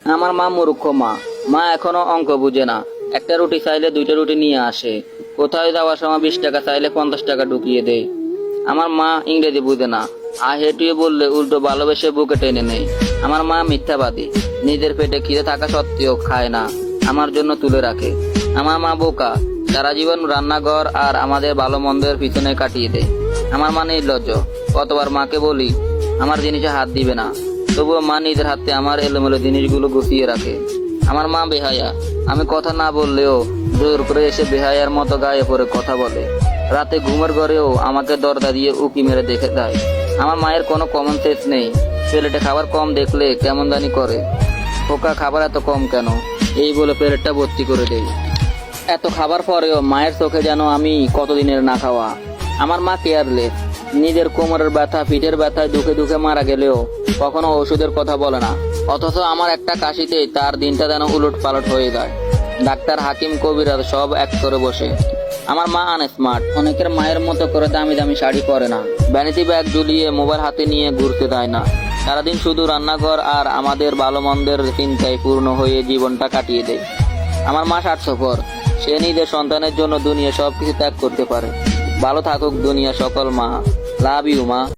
আমার মা মূর্খ মা। মা এখনো অঙ্ক বুঝে না। একটা রুটি চাইলে দুইটা রুটি নিয়ে আসে। কোথায় যাওয়ার সময় 20 টাকা চাইলে 50 টাকা ঢুকিয়ে দেয়। আমার মা ইংরেজি বুঝে না। হেঁটিয়ে বললে উল্টো ভালোবেসে বুকে টেনে নেয়। আমার মা মিথ্যাবাদী। নিজের পেটে খিদে থাকা সত্ত্বেও খায় না, আমার জন্য তুলে রাখে। আমার মা বোকা, সারা জীবন রান্নাঘর আর আমাদের ভালো মন্দের পিছনে কাটিয়ে দেয়। আমার মা নির্লজ্জ। কতবার মাকে বলি আমার জিনিসে হাত দিবে না, তবুও মা নিজের হাতে আমার এলোমেলো জিনিসগুলো গুছিয়ে রাখে। আমার মা বেহায়া। আমি কথা না বললেও জোর করে এসে বেহায়ার মতো গায়ে পড়ে কথা বলে। রাতে ঘুমের ঘরেও আমাকে দরজা দিয়ে উকি মেরে দেখে দেয়। আমার মায়ের কোনো কমন সেন্স নেই। প্লেটে খাবার কম দেখলে কেমন জানি করে। খোকা, খাবার এত কম কেন? এই বলে প্লেটটা ভর্তি করে দেয়। এত খাবার পরেও মায়ের চোখে যেন আমি কতদিনের না খাওয়া। আমার মা কেয়ারলেস। নিজের কোমরের ব্যথা, পিঠের ব্যথায় দুঃখে দুঃখে মারা গেলেও কখনো ওষুধের কথা বলে না। অথচ আমার একটা কাশিতেই তার দিনটা যেন উলট পালট হয়ে যায়। ডাক্তার, হাকিম, কবিরাজ সব এক করে বসে। আমার মা আনস্মার্ট। অনেকের মায়ের মতো করে দামি দামি শাড়ি পরে না, ভ্যানিটি ব্যাগ ঝুলিয়ে মোবাইল হাতে নিয়ে ঘুরতে দেয় না। সারাদিন শুধু রান্নাঘর আর আমাদের ভালো মন্দের চিন্তায় পূর্ণ হয়ে জীবনটা কাটিয়ে দেয়। আমার মা স্বার্থপর। সে নিজের সন্তানের জন্য দুনিয়া সবকিছু ত্যাগ করতে পারে। ভালো থাকুক দুনিয়া সকল মা। লাভ ইউ মা।